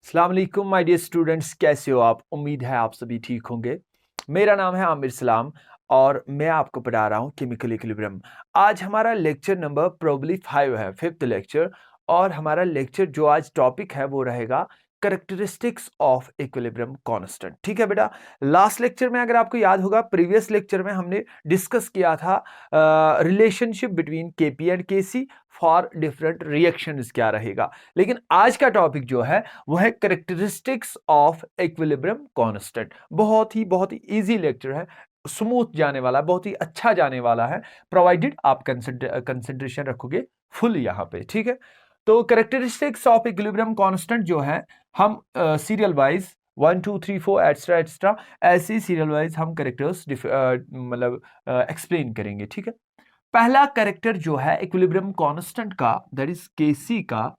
अस्सलाम वालेकुम my dear students, कैसे हो आप? उम्मीद है आप सभी ठीक होंगे। मेरा नाम है आमिर सलाम और मैं आपको पढ़ा रहा हूँ केमिकल इक्विलिब्रियम। आज हमारा लेक्चर नंबर प्रोबेबली 5 है, 5th लेक्चर। और हमारा लेक्चर जो आज टॉपिक है वो रहेगा कैरेक्टरिस्टिक्स ऑफ इक्विलिब्रियम कांस्टेंट। ठीक है बेटा। लास्ट लेक्चर में अगर आपको याद होगा, प्रीवियस लेक्चर में हमने डिस्कस किया था relationship between KP and KC for different reactions क्या रहेगा। लेकिन आज का टॉपिक जो है वो है कैरेक्टरिस्टिक्स ऑफ इक्विलिब्रियम कांस्टेंट। बहुत ही इजी लेक्चर है, स्मूथ जाने वाला, बहुत ही अच्छा जाने वाला है, प्रोवाइडेड आप कंसंट्रेशन रखोगे फुल यहाँ पे। ठीक है। तो कैरेक्टरिस्टिक्स ऑफ इक्विलिब्रियम कांस्टेंट जो है हम सीरियल वाइज 1 2 3 4 एक्स्ट्रा एक्स्ट्रा ऐसे सीरियल वाइज हम कैरेक्टर्स मतलब एक्सप्लेन करेंगे। ठीक है। पहला कैरेक्टर जो है इक्विलिब्रियम कांस्टेंट का, दैट इज केसी का,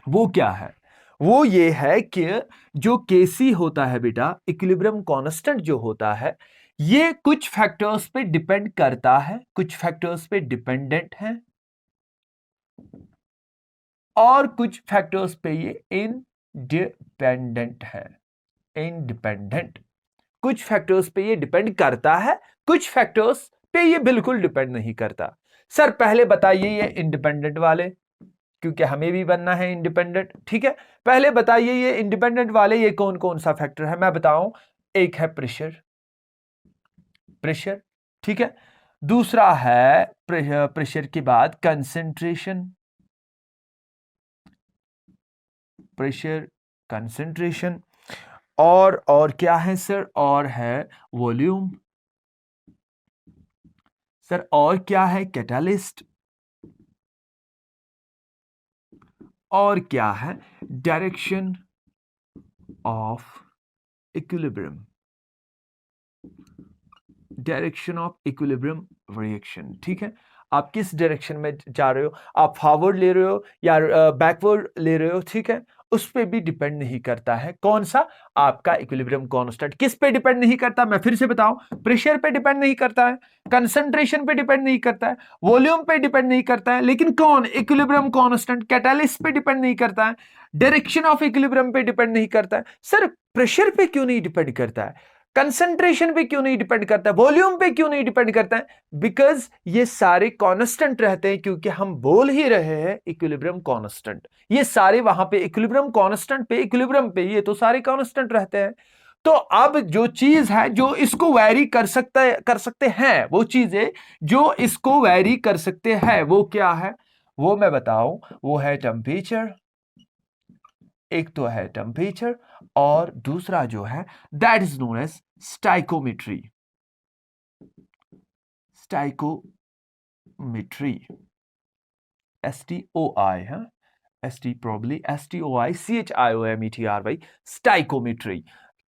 वो क्या है? वो ये है कि जो केसी होता है बेटा, इक्विलिब्रियम कांस्टेंट जो होता है, ये कुछ फैक्टर्स पे डिपेंड करता है, कुछ फैक्टर्स पे डिपेंडेंट है और कुछ फैक्टर्स पे ये इनडिपेंडेंट है। इंडिपेंडेंट। कुछ फैक्टर्स पे ये डिपेंड करता है, कुछ फैक्टर्स पे ये बिल्कुल डिपेंड नहीं करता। सर पहले बताइए ये इंडिपेंडेंट वाले, क्योंकि हमें भी बनना है इंडिपेंडेंट। ठीक है। पहले बताइए ये इंडिपेंडेंट वाले ये कौन कौन सा फैक्टर है, मैं बताऊं। एक है प्रेशर, प्रेशर। ठीक है। दूसरा है प्रेशर के बाद कंसंट्रेशन, प्रेशर कंसंट्रेशन। और क्या है सर? और है वॉल्यूम। सर और क्या है? कैटालिस्ट। और क्या है? Direction of equilibrium, direction of equilibrium reaction. ठीक है। आप किस डायरेक्शन में जा रहे हो, आप फॉरवर्ड ले रहे हो या बैकवर्ड ले रहे हो, ठीक है, उस पे भी डिपेंड नहीं करता है कौन सा आपका इक्विलिब्रियम कांस्टेंट। किस पे डिपेंड नहीं करता, मैं फिर से बताऊं। प्रेशर पे डिपेंड नहीं करता है, कंसंट्रेशन पे डिपेंड नहीं करता है, वॉल्यूम पे डिपेंड नहीं करता है, लेकिन कौन? Equilibrium constant. कैटालिस्ट पे डिपेंड नहीं करता है, डायरेक्शन ऑफ इक्विलिब्रियम पे डिपेंड नहीं करता है। सर प्रेशर पे क्यों नहीं डिपेंड करता है, कंसंट्रेशन पे क्यों नहीं डिपेंड करता है, वॉल्यूम पे क्यों नहीं डिपेंड करता है? बिकॉज ये सारे कांस्टेंट रहते हैं, क्योंकि हम बोल ही रहे हैं इक्विलिब्रियम कांस्टेंट। ये सारे वहां पे इक्विलिब्रियम कांस्टेंट पे, इक्विलिब्रियम पे ये तो सारे कांस्टेंट रहते हैं। तो अब जो चीज है जो इसको वैरी कर सकते हैं, वो चीजें जो इसको वैरी कर सकते हैं वो क्या है? वो मैं बताऊं। वो है टेम्परेचर, एक तो है टेम्परेचर और दूसरा जो है that is known as stoichiometry, stoichiometry. STOI, हाँ, ST प्रॉब्ली STOICHIOMETRY, स्टाइकोमेट्री।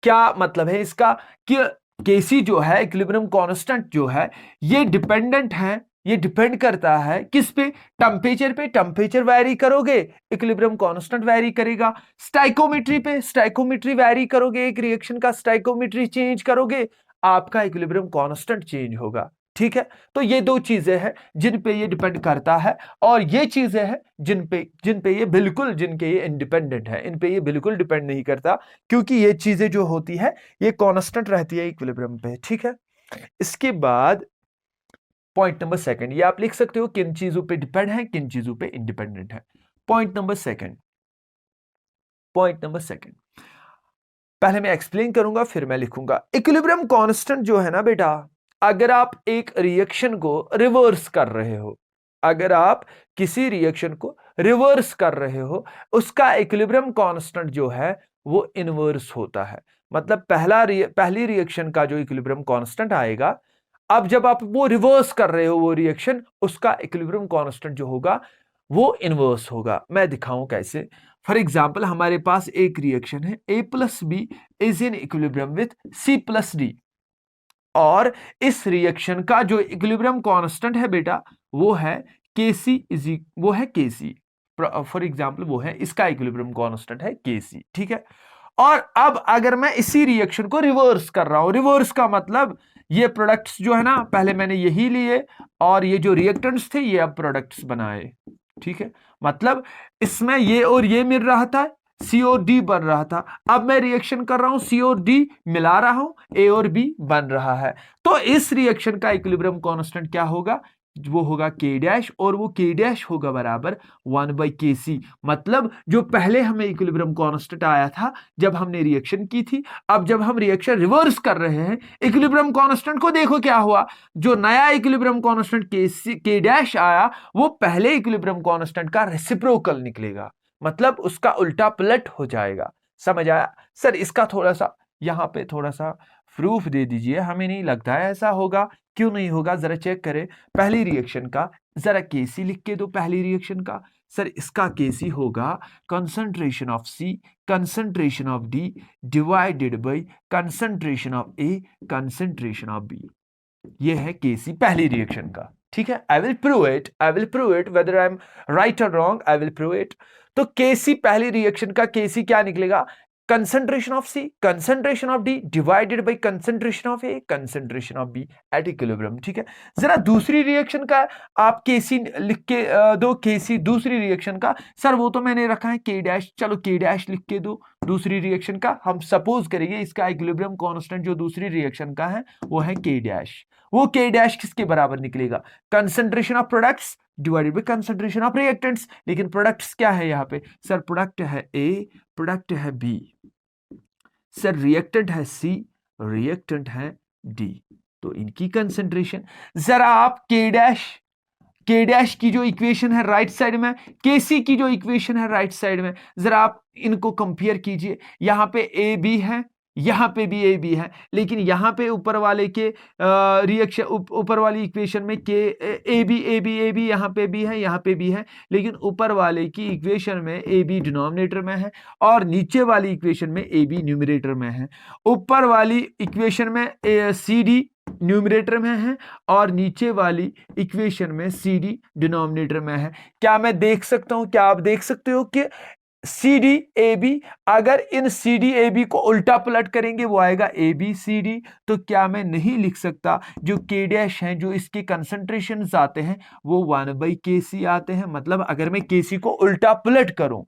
क्या मतलब है इसका? कि केसी जो है इक्विलिब्रियम कांस्टेंट जो है ये डिपेंडेंट है, ये डिपेंड करता है किस पे? टेम्परेचर पे। टेम्परेचर वैरी करोगे इक्विलिब्रियम कांस्टेंट वैरी करेगा। स्टाइकोमेट्री पे, स्टाइकोमेट्री वैरी करोगे, एक रिएक्शन का स्टाइकोमेट्री चेंज करोगे, आपका इक्विलिब्रियम कांस्टेंट चेंज होगा। ठीक है। तो ये दो चीजें हैं जिन पे ये डिपेंड करता है, और ये चीजें हैं जिन पे ये बिल्कुल, जिनके ये इंडिपेंडेंट है, इन पे ये बिल्कुल डिपेंड नहीं करता, क्योंकि ये चीजें जो होती है ये कांस्टेंट रहती है इक्विलिब्रियम पे। ठीक है। इसके बाद पॉइंट नंबर सेकंड, ये आप लिख सकते हो किन चीजों पे डिपेंड है, किन चीजों पे इंडिपेंडेंट है। Point number second, point number second, पहले मैं एक्सप्लेन करूंगा फिर मैं लिखूंगा। इक्विलिब्रियम कांस्टेंट जो है ना बेटा, अगर आप एक रिएक्शन को रिवर्स कर रहे हो, अगर आप किसी रिएक्शन को रिवर्स कर रहे हो, उसका इक्विलिब्रियम कांस्टेंट जो है वो इनवर्स होता है। मतलब पहली रिएक्शन का जो इक्विलिब्रियम कांस्टेंट आएगा, अब जब आप वो रिवर्स कर रहे हो वो रिएक्शन, उसका इक्विलिब्रियम कांस्टेंट जो होगा वो इनवर्स होगा। मैं दिखाऊं कैसे। फॉर एग्जाम्पल हमारे पास एक रिएक्शन है, A+B is in equilibrium with C+D, और इस रिएक्शन का जो इक्विलिब्रियम कांस्टेंट है बेटा वो है Kc, वो है Kc। फॉर एग्जाम्पल वो है, इसका इक्विलिब्रियम कांस्टेंट है Kc। ठीक है। और अब अगर मैं इसी रिएक्शन को रिवर्स कर रहा हूं, रिवर्स का मतलब ये प्रोडक्ट्स जो है ना, पहले मैंने यही लिए और ये जो रिएक्टेंट्स थे ये अब प्रोडक्ट्स बनाए। ठीक है। मतलब इसमें ये और ये मिल रहा था, सी और डी बन रहा था, अब मैं रिएक्शन कर रहा हूं, सी और डी मिला रहा हूं, ए और बी बन रहा है। तो इस रिएक्शन का इक्विलिब्रियम कांस्टेंट क्या होगा, वो होगा के डैश, और वो के डैश होगा बराबर 1/kc। मतलब जो पहले हमें इक्विलिब्रियम कांस्टेंट आया था जब हमने रिएक्शन की थी, अब जब हम रिएक्शन रिवर्स कर रहे हैं इक्विलिब्रियम कांस्टेंट को, देखो क्या हुआ, जो नया इक्विलिब्रियम कांस्टेंट के डैश आया वो पहले इक्विलिब्रियम कांस्टेंट का रेसिप्रोकल निकलेगा, मतलब उसका उल्टा पलट हो जाएगा। समझ आया सर? इसका थोड़ा सा यहां पे थोड़ा सा प्रूफ दे दीजिए, हमें नहीं लगता है ऐसा होगा। क्यों नहीं होगा, जरा चेक करें पहली रिएक्शन का, जरा केसी लिख के दो पहली रिएक्शन का। सर इसका केसी होगा concentration of C, concentration of D divided by concentration of A, concentration of B. ये है केसी पहली रिएक्शन का। ठीक है, I will prove it whether I am right और wrong, I will prove it. तो केसी पहली रिएक्शन का केसी क्या निकलेगा, concentration of C, concentration of D divided by concentration of A, concentration of B at equilibrium। ठीक है, जरा दूसरी रिएक्शन का आप केसी लिख के दो, केसी दूसरी रिएक्शन का। सर वो तो मैंने रखा है के डैश, चलो के डैश लिख के दो दूसरी रिएक्शन का। हम सपोज करेंगे इसका इक्विलिब्रियम कांस्टेंट जो दूसरी रिएक्शन का है वो है के डैश। वो के डैश किसके बराबर निकलेगा, concentration of products divided by concentration of reactants. लेकिन प्रोडक्ट्स क्या है यहाँ पे, सर प्रोडक्ट है ए, प्रोडक्ट है बी, सर रिएक्टेंट है सी, रिएक्टेंट है डी। तो इनकी कंसंट्रेशन, जरा आप के डैश की जो इक्वेशन है राइट साइड में, केसी की जो इक्वेशन है राइट साइड में, जरा आप इनको कंपेयर कीजिए। यहां पे ए बी है, यहां पे भी ए बी है, लेकिन यहां पे ऊपर वाले के रिएक्शन ऊपर वाली इक्वेशन में के ए बी यहां पे भी है, यहां पे भी है, लेकिन ऊपर वाले की इक्वेशन में ए बी डिनोमिनेटर में है और नीचे वाली इक्वेशन में ए बी न्यूमरेटर में है। ऊपर वाली इक्वेशन में सी डी न्यूमरेटर में है और नीचे वाली इक्वेशन में सी डी डिनोमिनेटर में है। क्या मैं देख सकता हूं, क्या आप देख सकते हो कि सी डी ए बी, अगर इन सी डी ए बी को उल्टा पलट करेंगे वो आएगा ए बी सी डी। तो क्या मैं नहीं लिख सकता जो के डैश हैं, जो इसके कंसंट्रेशन आते हैं वो 1/kc आते हैं। मतलब अगर मैं केसी को उल्टा पलट करूं,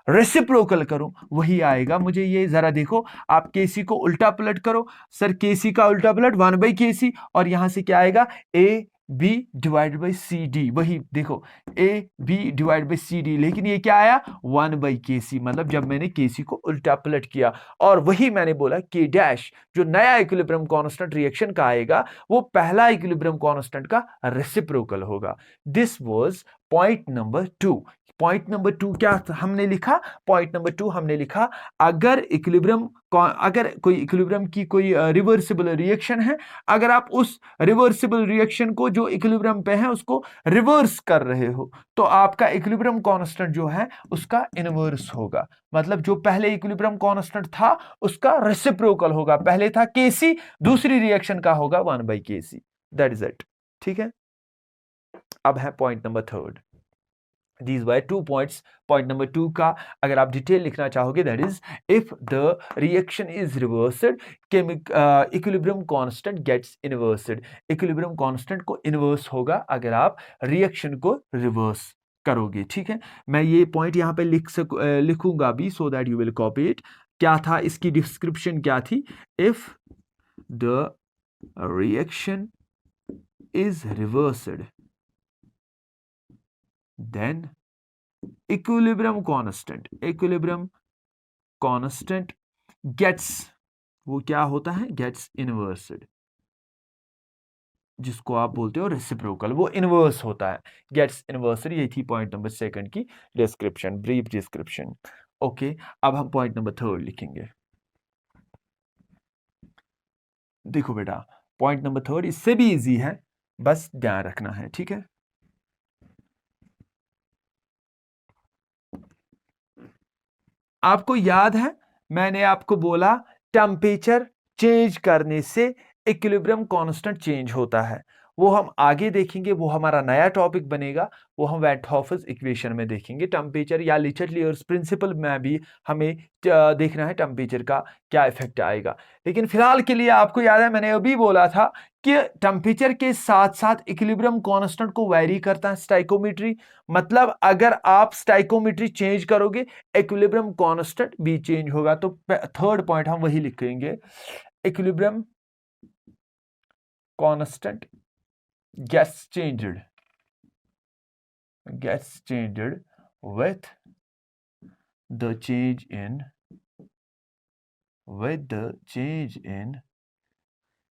रेसिप्रोकल करूं, वही आएगा मुझे। ये जरा देखो, आप केसी को उल्टा पलट करो, सर केसी का उल्टा पलट 1/kc, और यहां से क्या आएगा A B divide by C D. वही देखो A B divide by C D, लेकिन ये क्या आया 1/kc, मतलब जब मैंने केसी को उल्टा पलट किया। और वही मैंने बोला के डैश जो नया इक्विलिब्रियम कांस्टेंट रिएक्शन का आएगा वो पहला इक्विलिब्रियम कांस्टेंट का रेसिप्रोकल होगा। This was point number 2। Point number 2 क्या हमने लिखा, पॉइंट नंबर 2 हमने लिखा, अगर कोई इक्विलिब्रियम की कोई रिवर्सिबल रिएक्शन है, अगर आप उस रिवर्सिबल रिएक्शन को जो इक्विलिब्रियम पे है उसको रिवर्स कर रहे हो, तो आपका इक्विलिब्रियम कांस्टेंट जो है उसका इनवर्स होगा। मतलब जो पहले इक्विलिब्रियम कांस्टेंट था उसका रेसिप्रोकल होगा। पहले था केसी, दूसरी रिएक्शन का होगा 1/kc। That is it. ठीक है, अब है point number 3। These were 2 points। Point number 2 का अगर आप डिटेल लिखना चाहोगे, that is if the reaction is reversed, equilibrium constant gets inversed. Equilibrium constant को इनवर्स होगा अगर आप रिएक्शन को रिवर्स करोगे। ठीक है, मैं ये पॉइंट यहां पे लिखूंगा भी, so that you will copy it. क्या था इसकी डिस्क्रिप्शन, क्या थी, if the reaction is reversed then equilibrium constant gets, वो क्या होता है, gets inversed, जिसको आप बोलते हो रेसिप्रोकल, वो इनवर्स होता है, गेट्स इनवर्सड। ये थी पॉइंट नंबर 2 की डिस्क्रिप्शन, ब्रीफ डिस्क्रिप्शन। ओके, अब हम पॉइंट नंबर 3 लिखेंगे। देखो बेटा, पॉइंट नंबर 3 इससे भी इजी है, बस ध्यान रखना है। ठीक है, आपको याद है मैंने आपको बोला टेम्परेचर चेंज करने से इक्विलिब्रियम कांस्टेंट चेंज होता है। वो हम आगे देखेंगे, वो हमारा नया टॉपिक बनेगा, वो हम वैन डर वाल्स इक्वेशन में देखेंगे। टेम्परेचर या लिचट-लियर्स प्रिंसिपल में भी हमें देखना है टेम्परेचर का क्या इफेक्ट आएगा। लेकिन फिलहाल के लिए आपको याद है मैंने अभी बोला था कि टेम्परेचर के साथ साथ इक्विलिब्रियम कांस्टेंट को वेरी करता है स्टाइकोमेट्री। मतलब अगर आप स्टाइकोमेट्री चेंज करोगे इक्विलिब्रियम कांस्टेंट भी चेंज होगा। तो थर्ड पॉइंट हम वही लिखेंगे, equilibrium constant gets changed with the change in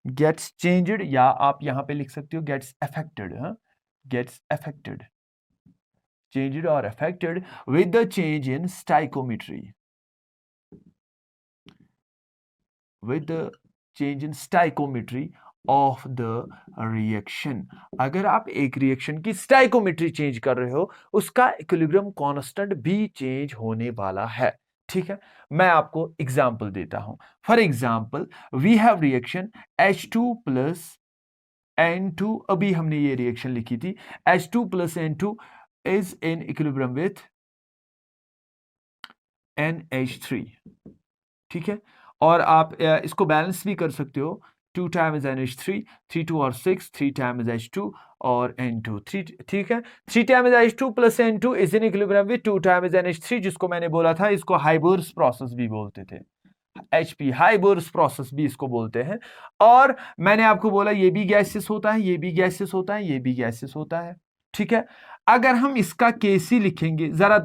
gets changed, या आप यहां पे लिख सकते हो gets affected, gets affected, changed or affected with the change in stoichiometry, with the change in stoichiometry of the reaction. अगर आप एक रिएक्शन की स्टाइकोमेट्री चेंज कर रहे हो उसका इक्विलिब्रियम कांस्टेंट भी चेंज होने वाला है। ठीक है, मैं आपको एग्जांपल देता हूं। For example we have reaction H2 plus N2, अभी हमने ये रिएक्शन लिखी थी, H2 plus N2 is in equilibrium with NH3। ठीक है, और आप इसको बैलेंस भी कर सकते हो, 2 टाइम्स NH3, 3 2 और 6, 3 टाइम्स H2 और N2, 3, ठीक है, 3 times H2 plus N2 is in equilibrium with 2 times NH3, जिसको मैंने बोला था इसको हाइबर्स प्रोसेस भी बोलते थे, HP हाइबर्स प्रोसेस भी इसको बोलते हैं। और मैंने आपको बोला ये भी गैसेस होता है, ये भी गैसेस होता है, ये भी गैसेस होता है। ठीक है, अगर हम इसका केसी लिखेंगे, जरा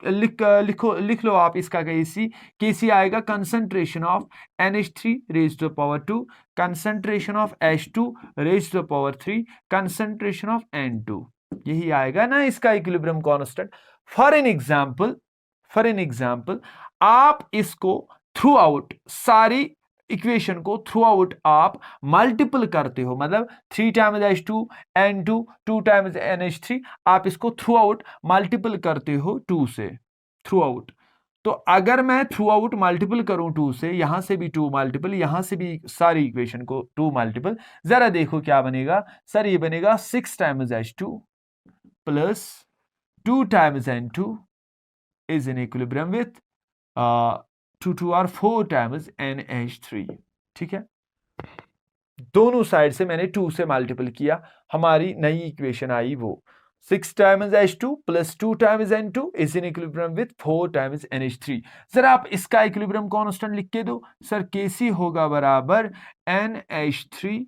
लिख लो आप इसका केसी आएगा concentration of NH3 raise to power 2, concentration of H2 raise to power 3, concentration of N2, यही आएगा ना इसका equilibrium constant. For an example आप इसको थ्रू आउट सारी इक्वेशन को थ्रू आउट आप मल्टीपल करते हो, मतलब 3 times H2 N2 2 times NH3, आप इसको थ्रू आउट मल्टीपल करते हो 2 से, थ्रू आउट। तो अगर मैं थ्रू आउट मल्टीपल करूं 2 से, यहां से भी 2 मल्टीपल, यहां से भी सारी इक्वेशन को 2 मल्टीपल, जरा देखो क्या बनेगा सर, ये बनेगा 6 times H2 plus 2 times N2 is in equilibrium with 2 2 और 4 टाइम्स NH3। ठीक है, दोनों साइड से मैंने 2 से मल्टीपल किया, हमारी नई इक्वेशन आई वो 6 times H2 plus 2 times N2 is in equilibrium with 4 times NH3। Sir आप इसका इक्विलिब्रियम कांस्टेंट लिख के दो, सर Kc होगा बराबर NH3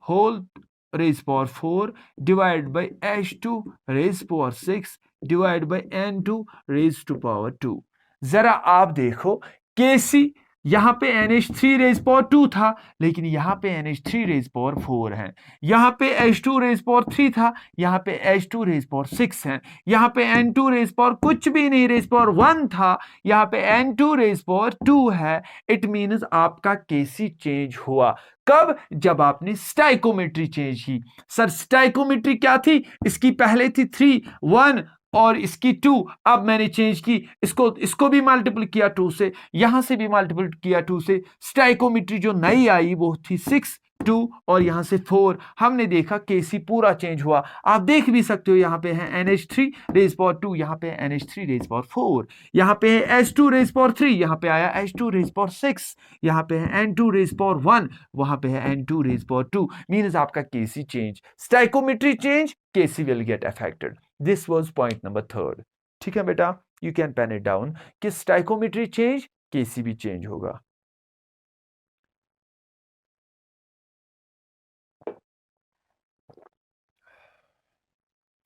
whole raise power 4 divide by H2 raise power 6 divide by N2 raise to power 2। जरा आप देखो Kc यहां पे NH3 रेज पावर 2 था, लेकिन यहां पे NH3 रेज पावर 4 है, यहां पे H2 रेज पावर 3 था, यहां पे H2 रेज पावर 6 है, यहां पे N2 रेज पावर कुछ भी नहीं, रेज पावर 1 था, यहां पे N2 रेज पावर 2 है। इट मींस आपका Kc चेंज हुआ कब, जब आपने स्टाइकोमेट्री चेंज की। सर स्टाइकोमेट्री क्या थी, इसकी पहले थी 3 1 और इसकी 2, अब मैंने चेंज की, इसको भी मल्टीपल किया 2 से, यहां से भी मल्टीपल किया 2 से, स्टाइकोमेट्री जो नई आई वो थी 6 2 और यहां से 4। हमने देखा Kc पूरा चेंज हुआ, आप देख भी सकते हो, यहां पे है NH3 रेज पावर 2, यहां पे है NH3 रेज पावर 4, यहां पे है H2 रेज पावर 3, यहां पे आया H2 रेज पावर 6, यहां पे है N2 रेज पावर 1, वहां पे है N2 रेज पावर 2। मींस आपका Kc change, stoichiometry change, Kc will get affected. This was point number 3। ठीक है बेटा, you can pen it down कि स्टाइकोमेट्री चेंज, Kc भी चेंज होगा।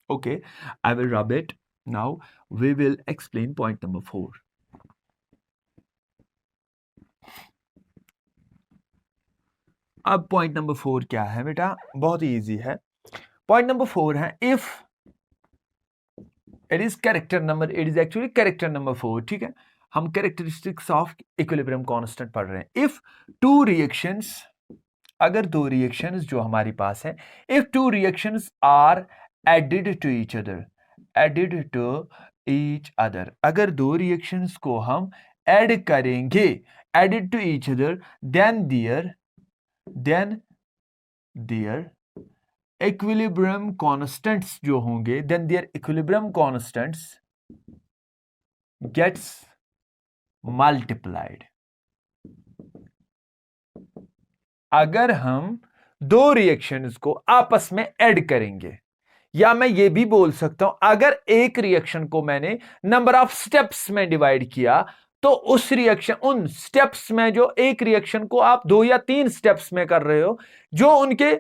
Okay, I will rub it. Now we will explain point number 4. अब point number 4 क्या है बेटा, बहुत ही इजी है। पॉइंट नंबर 4 है if it is character number, it is actually character number 4। ठीक है, हम कैरेक्टरिस्टिक्स ऑफ इक्विलिब्रियम कांस्टेंट पढ़ रहे हैं। इफ टू रिएक्शंस, अगर दो रिएक्शंस जो हमारे पास है, if two reactions are added to each other, added to each other, अगर दो रिएक्शंस को हम ऐड करेंगे, added to each other, then their equilibrium constants जो होंगे, then their equilibrium constants gets multiplied. अगर हम दो रिएक्शंस को आपस में ऐड करेंगे, या मैं ये भी बोल सकता हूं अगर एक रिएक्शन को मैंने नंबर ऑफ स्टेप्स में डिवाइड किया, तो उस रिएक्शन, उन स्टेप्स में जो एक रिएक्शन को आप 2 या 3 स्टेप्स में कर रहे हो, जो उनके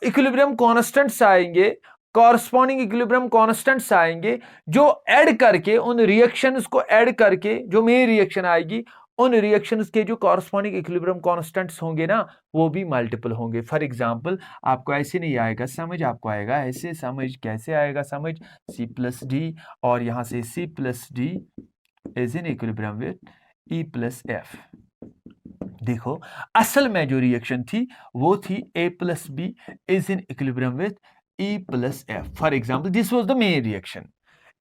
इक्विलिब्रियम कॉन्स्टेंट्स आएंगे, कॉरस्पॉन्डिंग इक्विलिब्रियम कॉन्स्टेंट्स आएंगे, जो ऐड करके उन रिएक्शंस को ऐड करके जो मेन रिएक्शन आएगी, उन रिएक्शंस के जो कॉरस्पॉन्डिंग इक्विलिब्रियम कॉन्स्टेंट्स होंगे ना, वो भी मल्टीपल होंगे। फॉर एग्जांपल, आपको ऐसे नहीं आएगा समझ, आपको आएगा ऐसे समझ। कैसे आएगा समझ? C प्लस डी, और यहां से C plus D is in equilibrium with E plus F. देखो, असल में जो रिएक्शन थी वो थी A plus B is in equilibrium with E plus F. For example, this was the main reaction.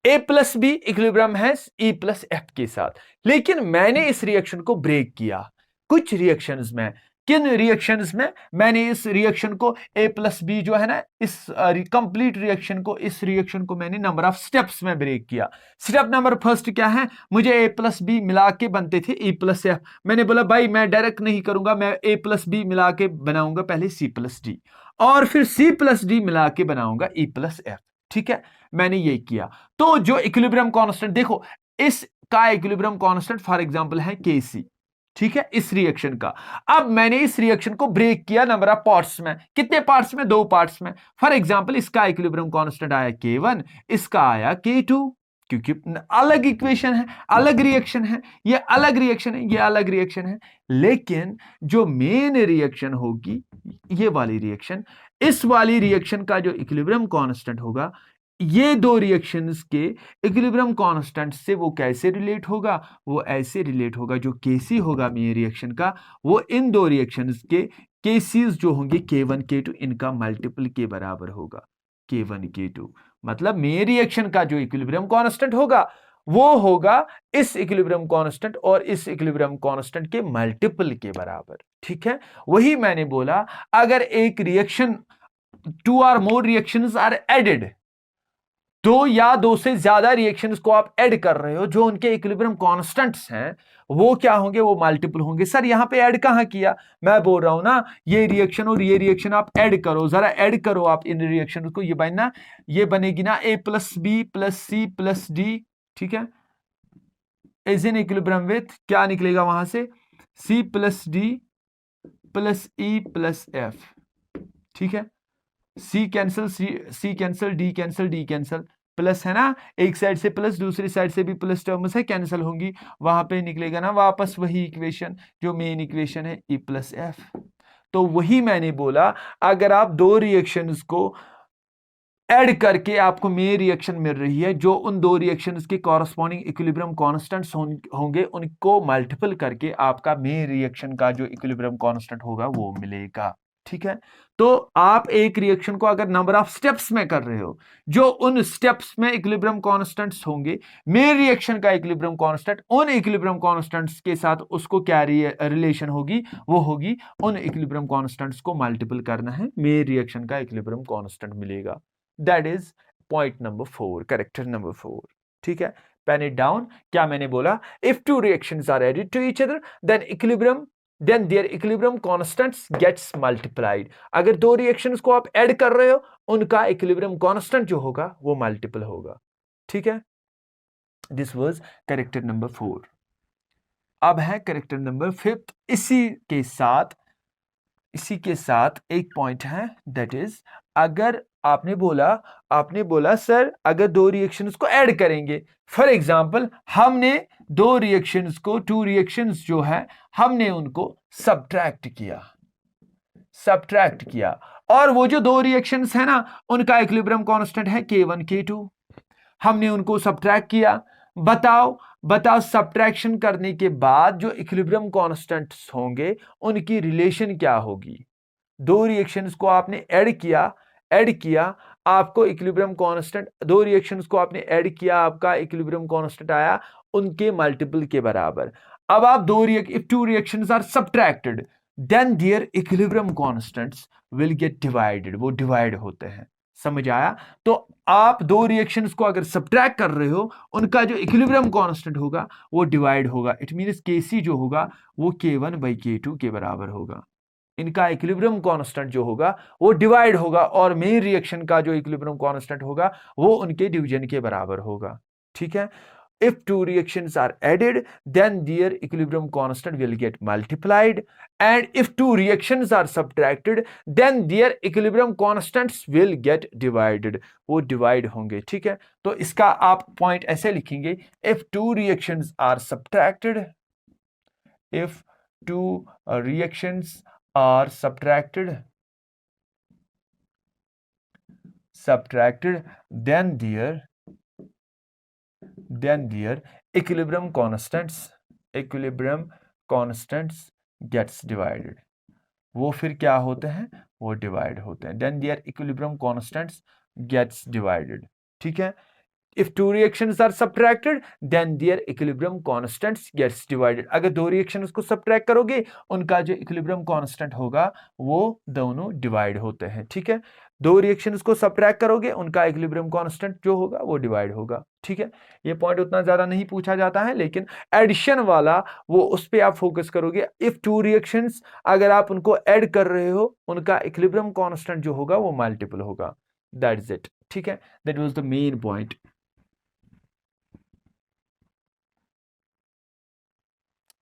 A plus B equilibrium है E plus F के साथ, लेकिन मैंने इस रिएक्शन को ब्रेक किया कुछ रिएक्शंस में। किन रिएक्शंस में? मैंने इस रिएक्शन को A प्लस बी जो है ना, इस कंप्लीट रिएक्शन को, इस रिएक्शन को मैंने नंबर ऑफ स्टेप्स में ब्रेक किया। स्टेप नंबर फर्स्ट क्या है? मुझे A प्लस बी मिला के बनते थे E प्लस एफ। मैंने बोला भाई मैं डायरेक्ट नहीं करूंगा, मैं A प्लस बी मिला के बनाऊंगा पहले C प्लस डी, और फिर C प्लस डी मिला के बनाऊंगा E प्लस एफ। ठीक है, मैंने ये किया। तो जो इक्विलिब्रियम कांस्टेंट, देखो इस का इक्विलिब्रियम कांस्टेंट फॉर एग्जांपल है Kc, ठीक है, इस रिएक्शन का। अब मैंने इस रिएक्शन को ब्रेक किया नंबर ऑफ पार्ट्स में। कितने पार्ट्स में? 2 पार्ट्स में। फॉर एग्जांपल, इसका इक्विलिब्रियम कांस्टेंट आया K1, इसका आया K2, क्योंकि अलग इक्वेशन है, अलग रिएक्शन है, ये अलग रिएक्शन है, ये अलग रिएक्शन है। लेकिन जो मेन रिएक्शन होगी, ये वाली रिएक्शन, इस वाली रिएक्शन का जो इक्विलिब्रियम कांस्टेंट होगा, ये दो रिएक्शंस के इक्विलिब्रियम कांस्टेंट से वो कैसे रिलेट होगा? वो ऐसे रिलेट होगा, जो Kc होगा मेन रिएक्शन का, वो इन दो रिएक्शंस के Kc's जो होंगे K1 K2, इनका मल्टीपल के बराबर होगा। K1 K2 मतलब मेन रिएक्शन का जो इक्विलिब्रियम कांस्टेंट होगा, वो होगा इस इक्विलिब्रियम कांस्टेंट और इस इक्विलिब्रियम कांस्टेंट के मल्टीपल के बराबर। ठीक है, वही मैंने बोला, अगर एक रिएक्शन, 2 और मोर रिएक्शंस आर एडेड, 2 या 2 से ज्यादा रिएक्शंस को आप ऐड कर रहे हो, जो उनके इक्विलिब्रियम कांस्टेंट्स हैं, वो क्या होंगे? वो मल्टीपल होंगे। सर यहां पे ऐड कहां किया? मैं बोल रहा हूं ना, ये रिएक्शन और ये रिएक्शन आप ऐड करो, जरा ऐड करो आप इन रिएक्शन को। ये बनना, ये बनेगी ना A plus B plus C plus D, ठीक है, इज इन इक्विलिब्रियम विथ, क्या निकलेगा वहां से? C plus D plus E plus F. ठीक है, C cancel, C cancel, D cancel, D cancel, plus है ना, एक साइड से प्लस, दूसरी साइड से भी प्लस टर्म्स है, कैंसिल होंगी, वहां पे निकलेगा ना वापस वही इक्वेशन जो मेन इक्वेशन है, E प्लस एफ। तो वही मैंने बोला, अगर आप दो रिएक्शंस को ऐड करके आपको मेन रिएक्शन मिल रही है, जो उन दो रिएक्शंस के कॉरस्पॉन्डिंग इक्विलिब्रियम कांस्टेंट्स होंगे, उनको मल्टीपल करके आपका मेन रिएक्शन का जो इक्विलिब्रियम कांस्टेंट होगा वो मिलेगा। ठीक है, तो आप एक रिएक्शन को अगर नंबर ऑफ स्टेप्स में कर रहे हो, जो उन स्टेप्स में इक्विलिब्रियम कांस्टेंट्स होंगे, मेन रिएक्शन का इक्विलिब्रियम कांस्टेंट उन इक्विलिब्रियम कांस्टेंट्स के साथ उसको क्या रिलेशन होगी? वो होगी उन इक्विलिब्रियम कांस्टेंट्स को मल्टीपल करना है, मेन रिएक्शन का इक्विलिब्रियम कांस्टेंट मिलेगा। That is point number 4, character number 4। ठीक है, पेन इट डाउन। क्या मैंने बोला? If two reactions are added to each other, then their equilibrium constants gets multiplied. अगर दो रिएक्शंस को आप ऐड कर रहे हो, उनका इक्विलिब्रियम कांस्टेंट जो होगा वो मल्टीपल होगा। ठीक है, दिस वाज करेक्टर नंबर 4। अब है करेक्टर नंबर 5। इसी के साथ एक पॉइंट है, दैट इज, अगर आपने बोला सर अगर दो रिएक्शंस को ऐड करेंगे, फॉर एग्जांपल हमने दो रिएक्शंस को, 2 रिएक्शंस जो है, हमने उनको सब्ट्रैक्ट किया, और वो जो दो रिएक्शंस है ना, उनका इक्विलिब्रियम कांस्टेंट है K1 K2, हमने उनको सब्ट्रैक्ट किया। बताओ सब्ट्रैक्शन करने के बाद जो इक्विलिब्रियम कांस्टेंट्स होंगे, उनकी रिलेशन क्या होगी? दो रिएक्शंस को आपने ऐड किया, आपको इक्विलिब्रियम कांस्टेंट, दो रिएक्शंस को आपने ऐड किया, आपका इक्विलिब्रियम कांस्टेंट आया उनके मल्टीपल के बराबर। अब आप if 2 reactions are subtracted, then their equilibrium constants will get divided, वो डिवाइड होते हैं। समझ आया? तो आप दो रिएक्शंस को अगर सब्ट्रैक्ट कर रहे हो, उनका जो इक्विलिब्रियम कांस्टेंट होगा वो डिवाइड होगा। इट मींस Kc जो होगा वो K1/K2 के बराबर होगा। इनका इक्विलिब्रियम कांस्टेंट जो होगा वो डिवाइड होगा और मेन रिएक्शन का जो इक्विलिब्रियम कांस्टेंट होगा वो उनके डिवीजन के बराबर होगा। ठीक है? If two reactions are added, then their equilibrium constant will get multiplied. And if two reactions are subtracted, then their equilibrium constants will get divided. वो divide होंगे। ठीक है? तो इसका आप पॉइंट ऐसे लिखेंगे, if two reactions are subtracted, if two reactions are subtracted, then their equilibrium constants gets divided. वो फिर क्या होते हैं? वो डिवाइड होते हैं। then their equilibrium constants gets divided. ठीक है? If two reactions are subtracted, then their equilibrium constants gets divided. अगर दो रिएक्शंस को सब्ट्रैक्ट करोगे, उनका जो इक्विलिब्रियम कांस्टेंट होगा वो दोनों डिवाइड होते हैं। ठीक है? दो रिएक्शंस को सब्ट्रैक्ट करोगे, उनका इक्विलिब्रियम कांस्टेंट जो होगा वो डिवाइड होगा। ठीक है? ये पॉइंट उतना ज्यादा नहीं पूछा जाता है, लेकिन एडिशन वाला वो उस पर आप फोकस करोगे। इफ टू रिएक्शंस अगर आप उनको ऐड कर रहे हो, उनका इक्विलिब्रियम कांस्टेंट जो होगा वो मल्टीपल होगा। That is it. ठीक है? That was the main point.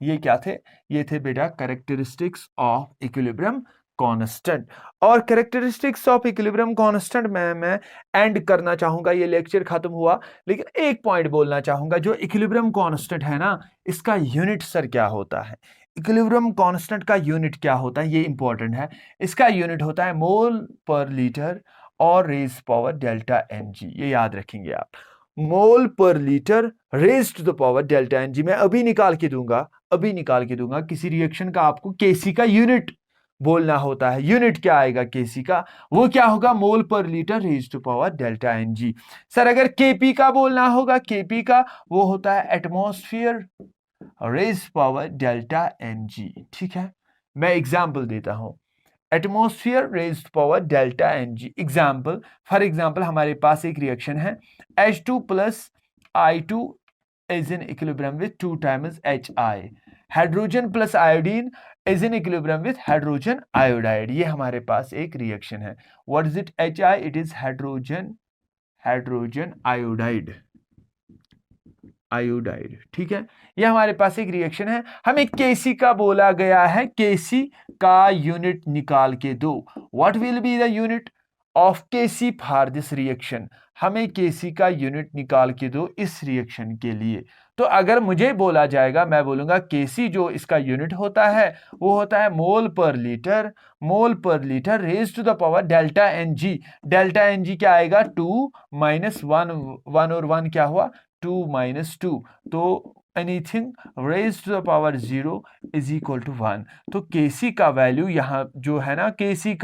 ये क्या थे? ये थे बेटा कैरेक्टरिस्टिक्स ऑफ इक्विलिब्रियम कांस्टेंट। और कैरेक्टरिस्टिक्स ऑफ इक्विलिब्रियम कांस्टेंट में मैं एंड करना चाहूंगा। ये लेक्चर खत्म हुआ, लेकिन एक पॉइंट बोलना चाहूंगा। जो इक्विलिब्रियम कांस्टेंट है ना, इसका यूनिट सर क्या होता है? इक्विलिब्रियम कांस्टेंट का यूनिट क्या होता है, ये इंपॉर्टेंट है। इसका यूनिट होता है मोल पर लीटर और रेज पावर डेल्टा Ng। ये याद रखेंगे आप। Mole per litre raise to the power delta Ng। मैं अभी निकाल के दूंगा। किसी रिएक्शन का आपको Kc का यूनिट बोलना होता है। यूनिट क्या आएगा Kc का? वो क्या होगा? Mole per litre raise to power delta Ng। Sir अगर Kp का बोलना होगा, Kp का वो होता है atmosphere raise power delta Ng। ठीक है? मैं एग्जाम्पल देता हूं। Atmosphere raised power delta Ng। Example, for example हमारे पास एक रिएक्शन है H2 plus I2 is in equilibrium with 2 times HI. Hydrogen plus iodine is in equilibrium with hydrogen iodide. ये हमारे पास एक रिएक्शन है। What is it? HI, it is hydrogen iodide. ठीक है? ये हमारे पास एक रिएक्शन है। हमें Kc का बोला गया है, Kc का यूनिट निकाल के दो। What will be the unit of Kc for this reaction? हमें Kc का यूनिट निकाल के दो इस रिएक्शन के लिए। तो अगर मुझे बोला जाएगा, मैं बोलूंगा Kc जो इसका यूनिट होता है वो होता है mole per litre raise to the power delta Ng। Delta Ng क्या आएगा? 2 - 1 और 1 क्या हुआ? 2 - 2। तो anything raise to the power 0 is equal to 1। तो Kc का वैल्यू यहाँ जो है ना, Kc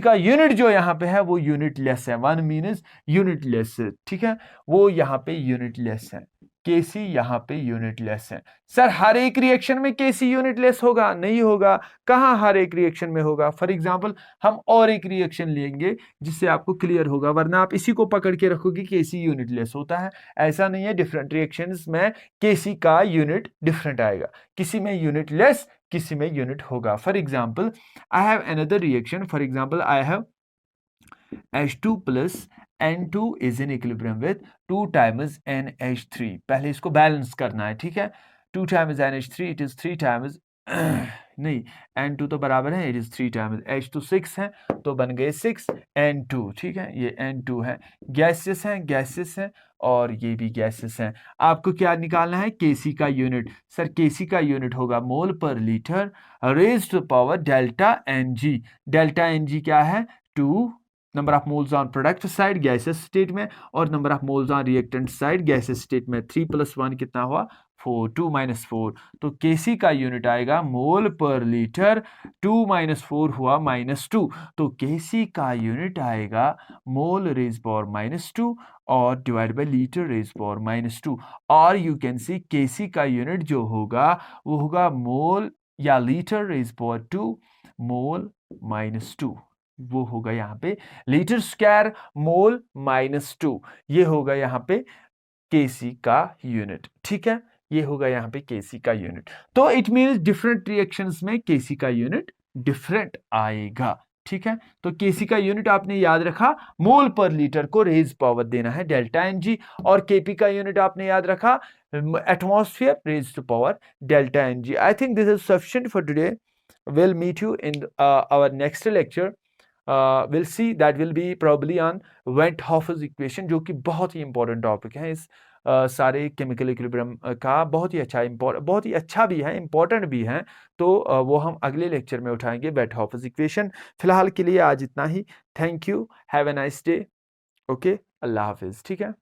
का यूनिट जो यहाँ पे है वो यूनिट लेस है। 1 मीन्स यूनिट लेस। ठीक है? वो यहाँ पे यूनिट लेस है। Kc यहाँ पे यूनिट लेस है। सर हर एक रिएक्शन में Kc यूनिट लेस होगा? नहीं होगा। कहाँ हर एक रिएक्शन में होगा? फॉर एग्जांपल हम और एक रिएक्शन लेंगे जिससे आपको क्लियर होगा, वरना आप इसी को पकड़ के रखोगे Kc यूनिट लेस होता है। ऐसा नहीं है। डिफरेंट रिएक्शंस में Kc का यूनिट डिफरेंट आएगा। किसी में यूनिट लेस, किसी में यूनिट होगा। For example I have another reaction. For example I have H2 plus N2 is in equilibrium with 2 times NH3। पहले इसको बैलेंस करना है। ठीक है? 2 times NH3 it is 3 times नहीं, N2 तो बराबर है, it is 3 times H2 6 है तो बन गए 6 N2। ठीक है? ये N2 है। गैसेस हैं और ये भी गैसेस हैं। आपको क्या निकालना है? Kc का यूनिट। सर Kc का यूनिट होगा mole per litre raise to power delta Ng। Delta Ng क्या है? 2 number of moles on product side gases state में और number of moles on reactant side gases state में। 3 + 1 कितना हुआ? 4। 2 - 4। तो Kc का यूनिट आएगा मोल पर लीटर। 2 - 4 हुआ -2। तो Kc का यूनिट आएगा मोल रेज पावर -2 और divide by litre raise power -2। और यू कैन सी Kc का यूनिट जो होगा वो होगा मोल या लीटर रेज पावर 2 मोल -2, वो होगा यहाँ पे लीटर स्क्वायर मोल -2, ये होगा यहाँ पे केसी का यूनिट। ठीक है, ये होगा यहाँ पे केसी का यूनिट। तो इट मीन्स डिफरेंट रिएक्शंस में केसी का यूनिट डिफरेंट आएगा। ठीक है, तो केसी का यूनिट आपने याद रखा, मोल पर लीटर को रेज पावर देना है डेल्टा एनजी, और केपी का यूनिट आपने याद रखा atmosphere raise to power delta NG. I think this is sufficient for today. We'll meet you in our next lecture. We'll see that will be probably on Van 't Hoff's equation, जो कि बहुत ही important topic है इस सारे chemical equilibrium का। बहुत ही अच्छा बहुत ही अच्छा भी है, इंपॉर्टेंट भी है। तो वो हम अगले लेक्चर में उठाएंगे, वैन 't Hoff's इक्वेशन। फिलहाल के लिए आज इतना ही। Thank you, have a nice day. Okay, अल्लाह हाफिज। ठीक है।